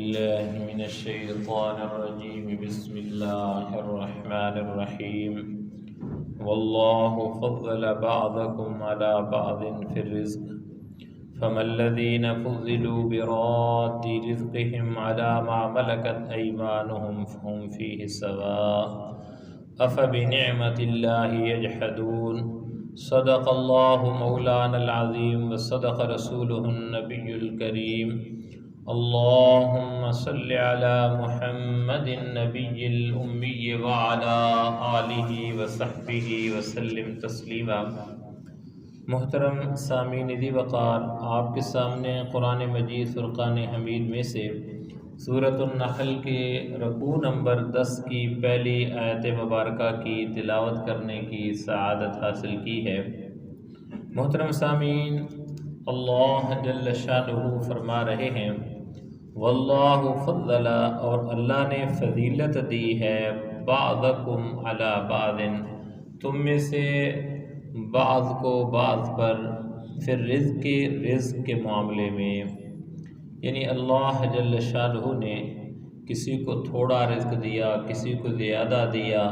بالله من الشيطان الرجيم بسم الله الرحمن الرحيم والله فضل بعضكم على بعض في الرزق فما الذين فضلوا براد رزقهم على ما ملكت أيمانهم فهم فيه سواء أفبنعمة الله يجحدون صدق الله مولانا العظيم وصدق رسوله النبي الكريم اللهم صل على محمد النبي الأمي وعلى آله وصحبه وسلم تسلیما۔ محترم سامعین ذی وقار، آپ کے سامنے قرآن مجید فرقان حمید میں سے سورۃ النحل کے رکوع نمبر 10 کی پہلی آیت مبارکہ کی تلاوت کرنے کی سعادت حاصل کی ہے۔ محترم سامعین، اللہ جل شانہ فرما رہے ہیں واللہ فضل، اور اللہ نے فضیلت دی ہے بعضکم علی بعض، تم میں سے بعض کو بعض پر، پھر رزق کے معاملے میں، یعنی اللہ جل شانہ نے کسی کو تھوڑا رزق دیا، کسی کو زیادہ دیا،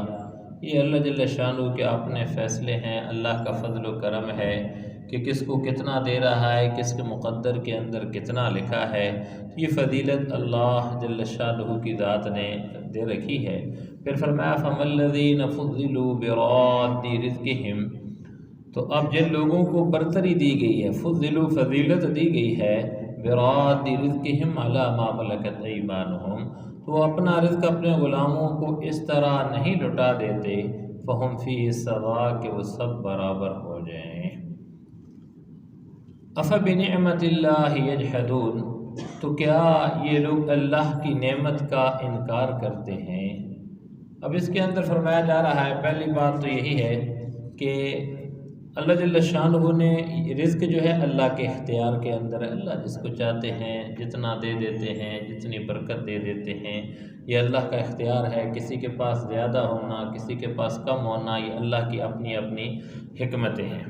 یہ اللہ جل شانہ کے اپنے فیصلے ہیں، اللہ کا فضل و کرم ہے کہ کس کو کتنا دے رہا ہے، کس کے مقدر کے اندر کتنا لکھا ہے، یہ فضیلت اللہ جل شانہ کی ذات نے دے رکھی ہے۔ پھر فرمایا فَمَا الَّذِينَ فُضِّلُوا بِرَادِّ رِزْقِهِمْ، تو اب جن لوگوں کو برتری دی گئی ہے، فضلوا فضیلت دی گئی ہے، براد رزقہم علی ما ملکت ایمانہم، تو وہ اپنا رزق اپنے غلاموں کو اس طرح نہیں لٹا دیتے، فہم فیہ سوا، کہ وہ سب برابر ہو جائیں۔ افبنعمت اللہ یجحدون، تو کیا یہ لوگ اللہ کی نعمت کا انکار کرتے ہیں؟ اب اس کے اندر فرمایا جا رہا ہے، پہلی بات تو یہی ہے کہ اللہ جل شانہ نے رزق جو ہے اللہ کے اختیار کے اندر ہے، اللہ جس کو چاہتے ہیں جتنا دے دیتے ہیں، جتنی برکت دے دیتے ہیں، یہ اللہ کا اختیار ہے۔ کسی کے پاس زیادہ ہونا، کسی کے پاس کم ہونا، یہ اللہ کی اپنی اپنی حکمتیں ہیں،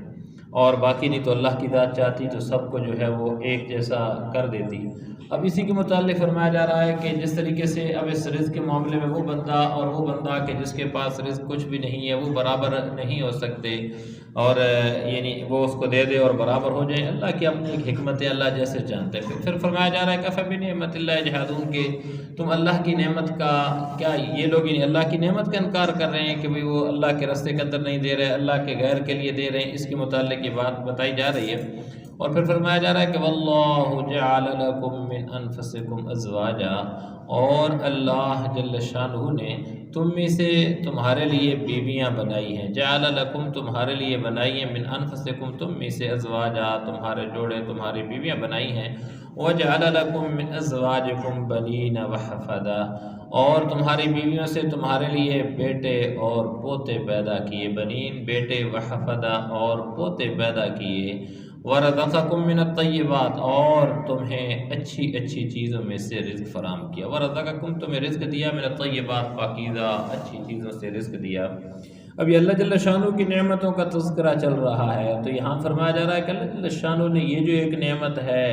اور باقی نہیں تو اللہ کی ذات چاہتی تو سب کو جو ہے وہ ایک جیسا کر دیتی۔ اب اسی کے متعلق فرمایا جا رہا ہے کہ جس طریقے سے اب اس رزق کے معاملے میں وہ بندہ اور وہ بندہ کہ جس کے پاس رزق کچھ بھی نہیں ہے، وہ برابر نہیں ہو سکتے، اور یعنی وہ اس کو دے دے اور برابر ہو جائے، اللہ کی اپنی ایک حکمت ہے، اللہ جیسے جانتے ہیں۔ پھر فرمایا جا رہا ہے کہ فبنعمت اللہ یجحدون، کہ تم اللہ کی نعمت کا کیا، یہ لوگ یعنی اللہ کی نعمت کا انکار کر رہے ہیں کہ بھئی وہ اللہ کے راستے کے اندر نہیں دے رہے، اللہ کے غیر کے لیے دے رہے ہیں، اس کے متعلق یہ بات بتائی جا رہی ہے۔ اور پھر فرمایا جا رہا ہے کہ واللہ جعل لکم من انفسکم ازواجا، اور اللہ جل شانہ نے تم میں سے تمہارے لیے بیویاں بنائی ہیں، جعل لکم تمہارے لیے بنائی ہیں، من انفسکم تم میں سے ازواجا تمہارے جوڑے تمہاری بیویاں بنائی ہیں، وجعل لکم من ازواجکم بنین وحفدا، اور تمہاری بیویوں سے تمہارے لیے بیٹے اور پوتے پیدا کیے، بنین بیٹے، وحفدا اور پوتے پیدا کیے، ورزقکم من الطیبات، اور تمہیں اچھی اچھی چیزوں میں سے رزق فراہم کیا، ورزقکم تمہیں رزق دیا، من الطیبات پاکیزہ اچھی چیزوں سے رزق دیا۔ اب یہ اللہ جل شانہ کی نعمتوں کا تذکرہ چل رہا ہے، تو یہاں فرمایا جا رہا ہے کہ اللہ جل شانہ نے یہ جو ایک نعمت ہے،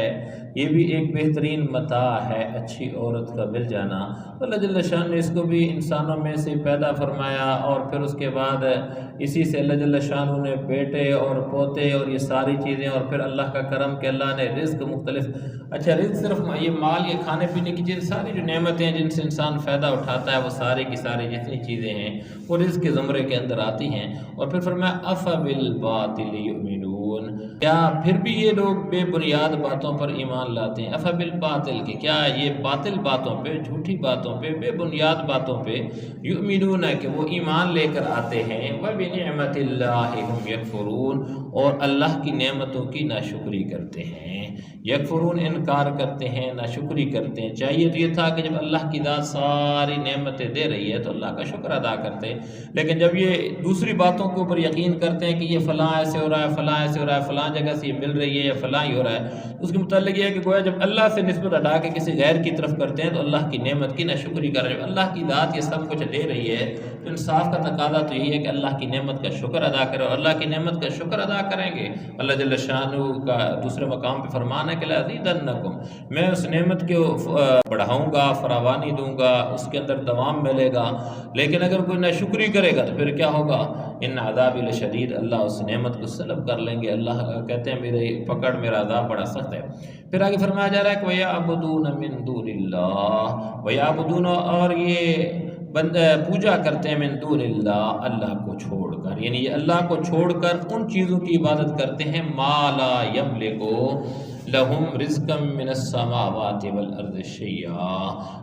یہ بھی ایک بہترین متاع ہے، اچھی عورت کا مل جانا، اللہ جل شانہ نے اس کو بھی انسانوں میں سے پیدا فرمایا، اور پھر اس کے بعد اسی سے اللہ جل شانہ نے بیٹے اور پوتے اور یہ ساری چیزیں، اور پھر اللہ کا کرم کہ اللہ نے رزق مختلف، اچھا رزق صرف یہ مال، یہ کھانے پینے کی چیز، ساری جو نعمتیں ہیں جن سے انسان فائدہ اٹھاتا ہے، وہ ساری کی ساری جتنی چیزیں ہیں وہ رزق کے زمرے کے اندر آتی ہیں۔ اور پھر فرمایا افبالباطل یؤمنون، کیا پھر بھی یہ لوگ بے بنیاد باتوں پر ایمان لاتے ہیں، افبالباطل، کہ کیا یہ باطل باتوں پہ، جھوٹی باتوں پہ، بے بنیاد باتوں پہ، یؤمنون کہ وہ ایمان لے کر آتے ہیں، وبنعمت اللہ ہم یکفرون، اور اللہ کی نعمتوں کی ناشکری کرتے ہیں، یکفرون انکار کرتے ہیں، ناشکری کرتے ہیں۔ چاہیے تو یہ تھا کہ جب اللہ کی ذات ساری نعمتیں دے رہی ہے تو اللہ کا شکر ادا کرتے، لیکن جب یہ دوسری باتوں کے اوپر یقین کرتے ہیں کہ یہ فلاں ایسے ہو رہا ہے، فلاں ایسے ہو رہا ہے، فلاں جگہ سے یہ مل رہی ہے، یا فلاں ہی ہو رہا ہے، اس کے متعلق یہ ہے کہ گویا جب اللہ سے نسبت ہٹا کے کسی غیر کی طرف کرتے ہیں تو اللہ کی نعمت کی ناشکری کر رہے ہیں۔ اللہ کی ذات یہ سب کچھ دے رہی ہے انصاف کا تقاضا تو یہی ہے کہ اللہ کی نعمت کا شکر ادا کرے، اور اللہ کی نعمت کا شکر ادا کریں گے اللہ جل شانہ کا دوسرے مقام پہ فرمان ہے کہ لَأَزِيدَنَّكُمْ، میں اس نعمت کو بڑھاؤں گا، فراوانی دوں گا، اس کے اندر دوام ملے گا۔ لیکن اگر کوئی ناشکری کرے گا تو پھر کیا ہوگا؟ ان عذابی لشدید، اللہ اس نعمت کو سلب کر لیں گے۔ اللہ کہتے ہیں میرے پکڑ، میرا عذاب بڑا سخت ہے۔ پھر آگے فرمایا جا رہا ہے کہ وَيَعْبُدُونَ مِن دُونِ اللَّهِ، وَيَعْبُدُونَ، اور یہ پوجا کرتے ہیں من دون اللہ، اللہ کو چھوڑ کر، یعنی یہ اللہ کو چھوڑ کر ان چیزوں کی عبادت کرتے ہیں ما لا یملکو لہم رزقا من السماوات والارض شیئا،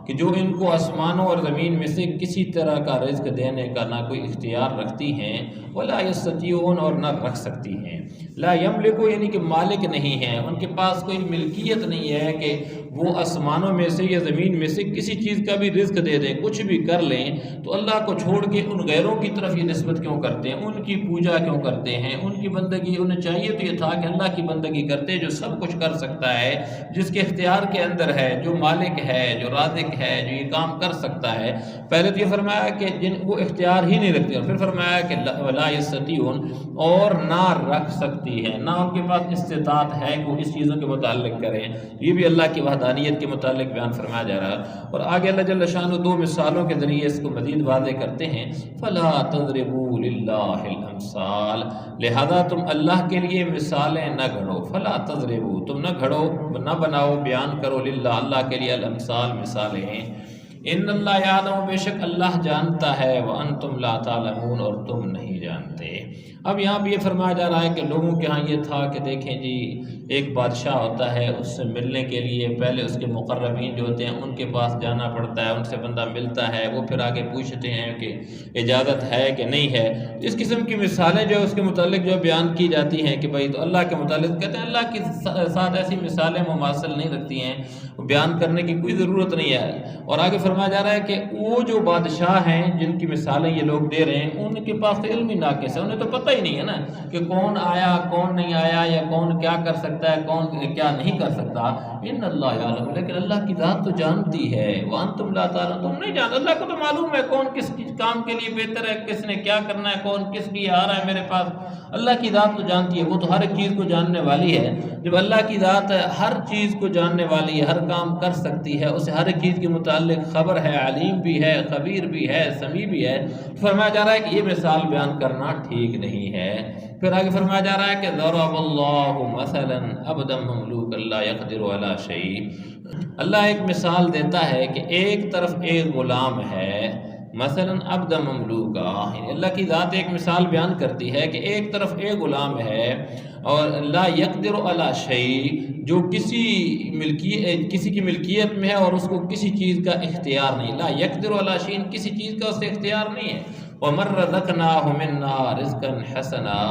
کہ جو ان کو آسمانوں اور زمین میں سے کسی طرح کا رزق دینے کا نہ کوئی اختیار رکھتی ہیں، ولا یستطیعون، اور نہ رکھ سکتی ہیں۔ لا یملکو یعنی کہ مالک نہیں ہیں، ان کے پاس کوئی ملکیت نہیں ہے کہ وہ آسمانوں میں سے یا زمین میں سے کسی چیز کا بھی رزق دے دیں، کچھ بھی کر لیں۔ تو اللہ کو چھوڑ کے ان غیروں کی طرف یہ نسبت کیوں کرتے ہیں؟ ان کی پوجا کیوں کرتے ہیں؟ ان کی بندگی، انہیں چاہیے تو یہ تھا کہ اللہ کی بندگی کرتے جو سب کچھ کر سکتا ہے، جس کے اختیار کے اندر ہے، جو مالک ہے، جو رازق ہے، جو یہ کام کر سکتا ہے۔ پہلے تو یہ فرمایا کہ جن وہ اختیار ہی نہیں رکھتے، اور پھر فرمایا کہ ولا یستطیعون، اور نہ رکھ سکتی ہے، نہ ان کے پاس استطاعت ہے کہ وہ اس چیزوں کے متعلق کریں۔ یہ بھی اللہ کی وحدانیت کے متعلق بیان فرمایا جا رہا ہے۔ اور آگے اللہ جل شانہ دو مثالوں کے ذریعے اس کو مزید واضح کرتے ہیں۔ فلا تضربوا للہ الامثال، لہذا تم اللہ کے لیے مثالیں نہ گھڑو۔ فلا تضربوا، تم نہ گھڑو، نہ بناؤ، بیان کرو، للہ اللہ کے لیے، الامثال مثالیں۔ ان اللہ یعلم، بے شک اللہ جانتا ہے، وانتم لا تعلمون، اور تم نہیں جانتے۔ اب یہاں بھی یہ فرمایا جا رہا ہے کہ لوگوں کے ہاں یہ تھا کہ دیکھیں جی ایک بادشاہ ہوتا ہے، اس سے ملنے کے لیے پہلے اس کے مقربین جو ہوتے ہیں ان کے پاس جانا پڑتا ہے، ان سے بندہ ملتا ہے، وہ پھر آگے پوچھتے ہیں کہ اجازت ہے کہ نہیں ہے۔ اس قسم کی مثالیں جو اس کے متعلق جو بیان کی جاتی ہیں کہ بھائی تو اللہ کے متعلق کہتے ہیں اللہ کے ساتھ ایسی مثالیں مماثل نہیں رکھتی ہیں، بیان کرنے کی کوئی ضرورت نہیں ہے۔ اور آگے فرمایا جا رہا ہے کہ وہ جو بادشاہ ہیں جن کی مثالیں یہ لوگ دے رہے ہیں ان کے پاس علم ہی ناقص ہے، انہیں تو پتہ ہی نہیں ہے نا کہ کون آیا کون نہیں آیا، یا کون کیا کر سکتا ہے کون کیا نہیں کر سکتا۔ ان اللہ یعلم، لیکن اللہ کی ذات تو جانتی ہے، وانتم لا تعلمون، تم نہیں جانتے۔ اللہ کو تو معلوم ہے کون کس کام کے لیے بہتر ہے، کس نے کیا کرنا ہے، کون کس لیے آ رہا ہے میرے پاس۔ اللہ کی ذات تو جانتی ہے، وہ تو ہر ایک چیز کو جاننے والی ہے۔ جب اللہ کی ذات ہر چیز کو جاننے والی ہے، ہر کام کر سکتی ہے، اسے ہر ایک چیز کے متعلق خبر ہے، علیم بھی ہے، خبیر بھی ہے، سمیع بھی ہے، فرمایا جا رہا ہے کہ یہ مثال بیان کرنا ٹھیک نہیں ہے۔ پھر آگے فرمایا جا رہا ہے کہ ضرب اللہ مثلا عبدا مملوکا لا يقدر على شيء، اللہ ایک مثال دیتا ہے کہ ایک طرف ایک غلام ہے، مثلا عبد مملوکا، اللہ کی ذات ایک مثال بیان کرتی ہے کہ ایک طرف ایک غلام ہے اور لا يقدر على شيء، جو کسی کی ملکیت میں ہے اور اس کو کسی چیز کا اختیار نہیں، لا يقدر على شيء، کسی چیز کا اسے اختیار نہیں ہے۔ وَمَن رَّزَقْنَاهُ مِنَّا رِزْقًا حَسَنًا،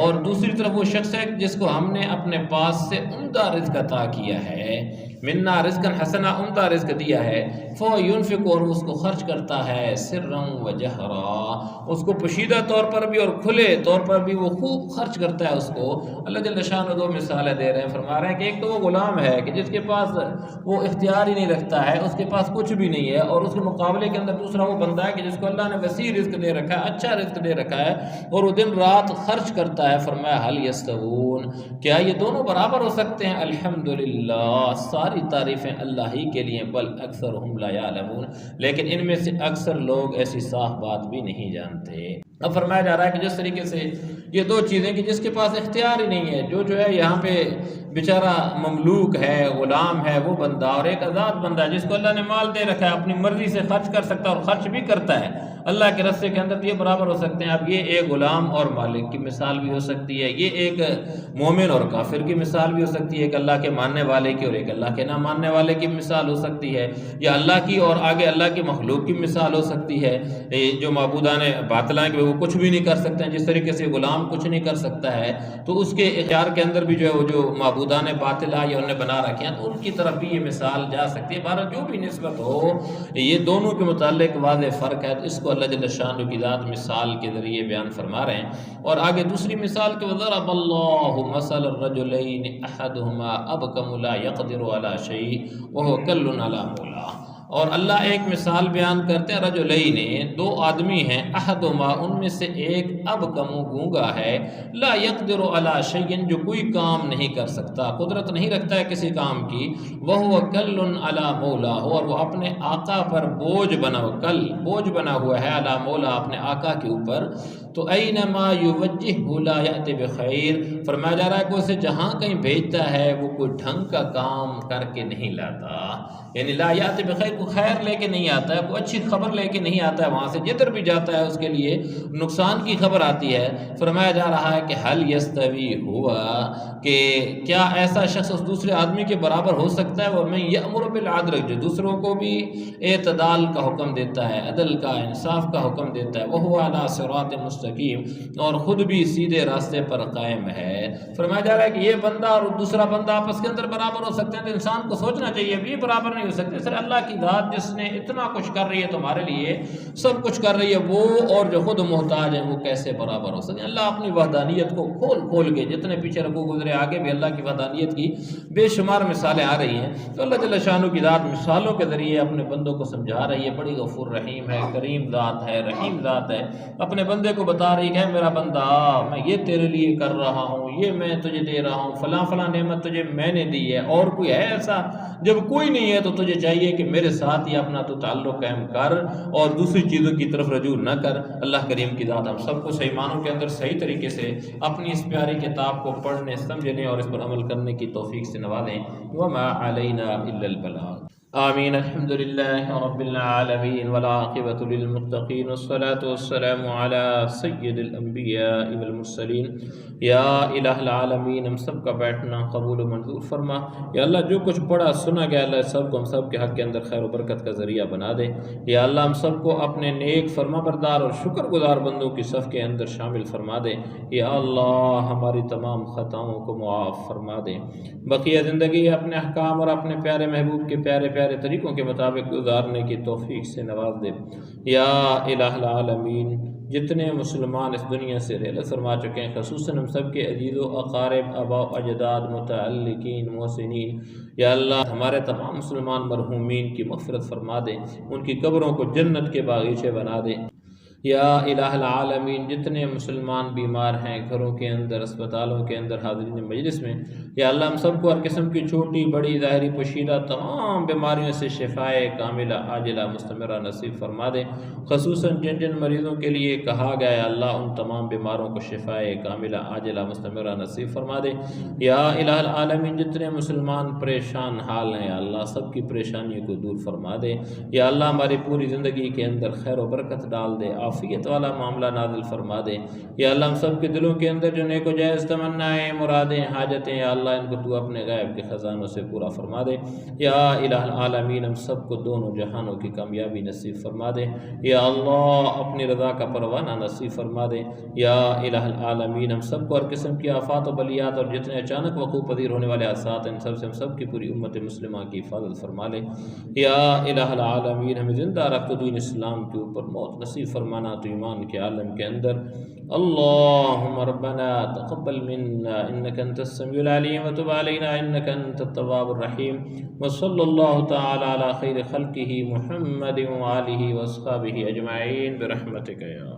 اور دوسری طرف وہ شخص ہے جس کو ہم نے اپنے پاس سے عمدہ رزق عطا کیا ہے، منا رزقًا حسنا، عمدہ رزق دیا ہے، فَيُنْفِقُ، اور اس کو خرچ کرتا ہے، سِرًّا وَجَهْرًا، اس کو پوشیدہ طور پر بھی اور کھلے طور پر بھی وہ خوب خرچ کرتا ہے اس کو۔ اللہ جل شانہ دو مثالیں دے رہے ہیں، فرما رہے ہیں کہ ایک تو وہ غلام ہے کہ جس کے پاس وہ اختیار ہی نہیں رکھتا ہے، اس کے پاس کچھ بھی نہیں ہے، اور اس کے مقابلے کے اندر دوسرا وہ بندہ ہے کہ جس کو اللہ نے وسیع رزق دے رکھا ہے، اچھا رزق دے رکھا ہے، اور وہ دن رات خرچ کرتا ہے۔ فرمایا حل یستوون، کیا یہ دونوں برابر ہو سکتے ہیں؟ الحمدللہ، ساری تعریفیں اللہ ہی کے لیے، بل اکثرہم لا یعلمون، لیکن ان میں سے اکثر لوگ ایسی صاف بات بھی نہیں جانتے۔ اب فرمایا جا رہا ہے کہ جس طریقے سے یہ دو چیزیں کہ جس کے پاس اختیار ہی نہیں ہے، جو ہے یہاں پہ بیچارہ مملوک ہے، غلام ہے وہ بندہ، اور ایک آزاد بندہ ہے جس کو اللہ نے مال دے رکھا ہے، اپنی مرضی سے خرچ کر سکتا ہے اور خرچ بھی کرتا ہے اللہ کے رستے کے اندر، تو یہ برابر ہو سکتے ہیں۔ اب یہ ایک غلام اور مالک کی مثال بھی ہو سکتی ہے، یہ ایک مومن اور کافر کی مثال بھی ہو سکتی ہے، ایک اللہ کے ماننے والے کی اور ایک اللہ کے نہ ماننے والے کی مثال ہو سکتی ہے، یا اللہ کی اور آگے اللہ کی مخلوق کی مثال ہو سکتی ہے، جو معبودان باطل ہیں کہ وہ کچھ بھی نہیں کر سکتے ہیں، جس طریقے سے غلام کچھ نہیں کر سکتا ہے، تو اس کے اختیار کے اندر بھی جو ہے وہ جو معبودان باطل یا انہیں بنا رکھے ہیں، تو ان کی طرف بھی یہ مثال جا سکتی ہے۔ بہرحال جو بھی نسبت ہو، یہ دونوں کے متعلق واضح فرق ہے، تو اس کو اللہ جل شانہ کی ذات مثال کے ذریعے بیان فرما رہے ہیں۔ اور آگے دوسری مثال کہ وَضَرَبَ اللَّهُ مَثَلَ الرَّجُلَيْنِ أَحَدُهُمَا أَبْكَمُ لَا يَقْدِرُ عَلَى شَيْءٍ وَهُوَ كَلٌّ عَلَى مَوْلَاهُ، اور اللہ ایک مثال بیان کرتے ہیں، رجلین، دو آدمی ہیں، احدہما، ان میں سے ایک اب کم گونگا ہے، لا یقدر علی شیء، جو کوئی کام نہیں کر سکتا، قدرت نہیں رکھتا ہے کسی کام کی، وہو کل علی مولاہ، اور وہ اپنے آقا پر بوجھ بنا ہوا ہے، علی مولا، اپنے آقا کے اوپر، تو اینما یوجہہ لا یأتی بخیر، فرمایا جا رہا ہے کہ اسے جہاں کہیں بھیجتا ہے وہ کوئی ڈھنگ کا کام کر کے نہیں لاتا، یعنی لا یأتی بخیر، کو خیر لے کے نہیں آتا ہے، کوئی اچھی خبر لے کے نہیں آتا ہے، وہاں سے جدھر بھی جاتا ہے اس کے لیے نقصان کی خبر آتی ہے۔ فرمایا جا رہا ہے کہ حل یستوی ہوا، کہ کیا ایسا شخص اس دوسرے آدمی کے برابر ہو سکتا ہے، ومن یأمر بالعدل، جو دوسروں کو بھی اعتدال کا حکم دیتا ہے، عدل کا، انصاف کا حکم دیتا ہے، وہو علی صراط مستقیم، اور خود بھی سیدھے راستے پر قائم ہے۔ فرمایا جا رہا ہے کہ یہ بندہ اور دوسرا بندہ آپس کے اندر برابر ہو سکتے ہیں، تو انسان کو سوچنا چاہیے بھی برابر نہیں ہو سکتے۔ سر اللہ کی ذات جس نے اتنا کچھ کر رہی ہے تمہارے لیے، سب کچھ کر رہی ہے، وہ اور جو خود محتاج ہیں وہ کیسے برابر ہو سکتے ہیں؟ اللہ اپنی وحدانیت کو کھول کے، جتنے پیچھے رکوع گزرے آگے بھی اللہ کی وحدانیت کی بے شمار مثالیں آ رہی ہیں، تو اللہ جل شانہ کی ذات مثالوں کے ذریعے اپنے بندوں کو سمجھا رہی ہے، بڑی غفور رحیم ہے، کریم ذات ہے، رحیم ذات ہے، اپنے بندے کو بتا رہی ہے کہ میرا بندہ، میں یہ تیرے لیے کر رہا ہوں، یہ میں تجھے دے رہا ہوں، فلاں فلاں نعمت تجھے میں نے دی ہے، اور کوئی ہے ایسا؟ جب کوئی نہیں ہے تو تجھے چاہیے کہ میرے ساتھ ہی اپنا تو تعلق قائم کر اور دوسری چیزوں کی طرف رجوع نہ کر۔ اللہ کریم کی ذات ہم سب کو صحیح معنوں کے اندر صحیح طریقے سے اپنی اس پیاری کتاب کو پڑھنے، سمجھنے اور اس پر عمل کرنے کی توفیق سے نوازیں۔ وما علینا الا البلاغ۔ آمین۔ الحمد للہ رب العالمین والعاقبۃ للمتقین والصلاة والسلام علی سید الانبیاء والمرسلین۔ یا الہ العالمین، ہم سب کا بیٹھنا قبول و منظور فرما۔ یا اللہ جو کچھ پڑھا سنا گیا، اللہ سب کو ہم سب کے حق کے اندر خیر و برکت کا ذریعہ بنا دے۔ یا اللہ ہم سب کو اپنے نیک فرما بردار اور شکر گزار بندوں کی صف کے اندر شامل فرما دے۔ یا اللہ ہماری تمام خطاؤں کو معاف فرما دے، بقیہ زندگی اپنے احکام اور اپنے پیارے محبوب کے پیارے پیارے طریقوں کے مطابق گزارنے کی توفیق سے نواز دے۔ یا الہ العالمین، جتنے مسلمان اس دنیا سے رحلت فرما چکے ہیں، خصوصاً ہم سب کے عزیز و اقارب، آباء و اجداد، متعلقین، محسنین، یا اللہ ہمارے تمام مسلمان مرحومین کی مغفرت فرما دے، ان کی قبروں کو جنت کے باغیچے بنا دے۔ یا الہ العالمین، جتنے مسلمان بیمار ہیں گھروں کے اندر، اسپتالوں کے اندر، حاضرین مجلس میں، یا اللہ ہم سب کو ہر قسم کی چھوٹی بڑی ظاہری پوشیدہ تمام بیماریوں سے شفائے کاملہ عاجلہ مستمرہ نصیب فرما دے۔ خصوصاً جن جن مریضوں کے لیے کہا گیا ہے، اللہ ان تمام بیماروں کو شفائے کاملہ عاجلہ مستمرہ نصیب فرما دے۔ یا الہ العالمین، جتنے مسلمان پریشان حال ہیں، اللہ سب کی پریشانیوں کو دور فرما دے۔ یا اللہ ہماری پوری زندگی کے اندر خیر و برکت ڈال دے، عافیت والا معاملہ نازل فرما دے۔ یا اللہ ہم سب کے دلوں کے اندر جو نیک و جائز تمنائیں، مرادیں، حاجتیں، یا اللہ ان کو تو اپنے غیب کے خزانوں سے پورا فرما دے۔ یا الہ العالمین، ہم سب کو دونوں جہانوں کی کامیابی نصیب فرما دے۔ یا اللہ اپنی رضا کا پروانہ نصیب فرما دے۔ یا الہ العالمین، ہم سب کو ہر قسم کی آفات و بلیات اور جتنے اچانک وقوع پذیر ہونے والے حادثات، ان سب سے ہم سب کی پوری امت مسلمہ کی حفاظت فرما لے۔ یا الہ العالمین، ہمیں زندہ رکھ تو دین اسلام کے اوپر، موت نصیب فرمانا تو ایمان کے عالم کے اندر۔ اللہم ربنا تقبل منا انک انت السمیع العلیم وتب علینا انک انت التواب الرحیم، وصلی اللہ تعالی علی خیر خلقہ محمد وآلہ واصحابہ اجمعین برحمتک یا